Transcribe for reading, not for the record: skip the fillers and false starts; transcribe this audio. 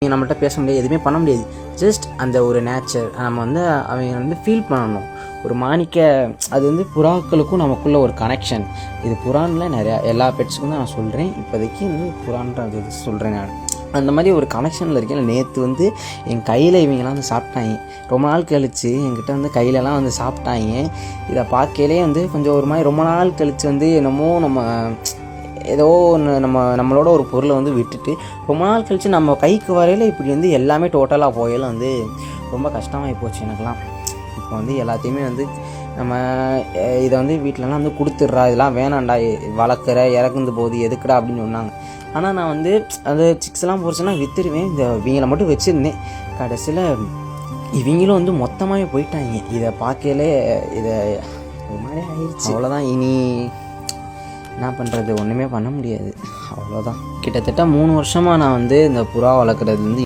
நம்மள்ட்ட பேச முடியாது, எதுவுமே பண்ண முடியாது. ஜஸ்ட் அந்த ஒரு நேச்சர் நம்ம வந்து அவங்க வந்து ஃபீல் பண்ணணும். ஒரு மாணிக்க அது வந்து புறாக்களுக்கும் நமக்குள்ள ஒரு கனெக்ஷன். இது புறானில் நிறையா எல்லா பெட்ஸுக்கும் தான் நான் சொல்கிறேன். இப்போதைக்கு வந்து புறான்ற அது சொல்கிறேன். நான் அந்த மாதிரி ஒரு கனெக்ஷனில் இருக்கேன். நேற்று வந்து என் கையில் இவங்கெல்லாம் வந்து சாப்பிட்டாங்க. ரொம்ப நாள் கழித்து என்கிட்ட வந்து கையிலலாம் வந்து சாப்பிட்டாங்க. இதை பார்க்கையிலே வந்து கொஞ்சம் ஒரு மாதிரி ரொம்ப நாள் கழித்து வந்து என்னமோ நம்ம ஏதோ ஒன்று நம்மளோட ஒரு பொருளை வந்து விட்டுட்டு ரொம்ப நாள் கழித்து நம்ம கைக்கு வரையில் இப்படி வந்து எல்லாமே டோட்டலாக போகையில் வந்து ரொம்ப கஷ்டமாகி போச்சு எனக்குலாம். இப்போ வந்து எல்லாத்தையுமே வந்து நம்ம இதை வந்து வீட்டிலலாம் வந்து கொடுத்துட்றா, இதெல்லாம் வேணாண்டா, வளர்க்குற இறக்குந்து போகுது எதுக்குடா அப்படின்னு சொன்னாங்க. ஆனால் நான் வந்து அந்த சிக்ஸ்லாம் போச்சுன்னா விற்றுடுவேன். இந்த இவங்களை மட்டும் வச்சுருந்தேன். கடைசியில் இவங்களும் வந்து மொத்தமாகவே போயிட்டாங்க. இதை பார்க்கலே இதை ஒரு மாதிரி ஆயிடுச்சு. அவ்வளோதான், இனி என்ன பண்ணுறது, ஒன்றுமே பண்ண முடியாது, அவ்வளோதான். கிட்டத்தட்ட 3 வருஷமாக நான் வந்து இந்த புறா வளர்க்குறது வந்து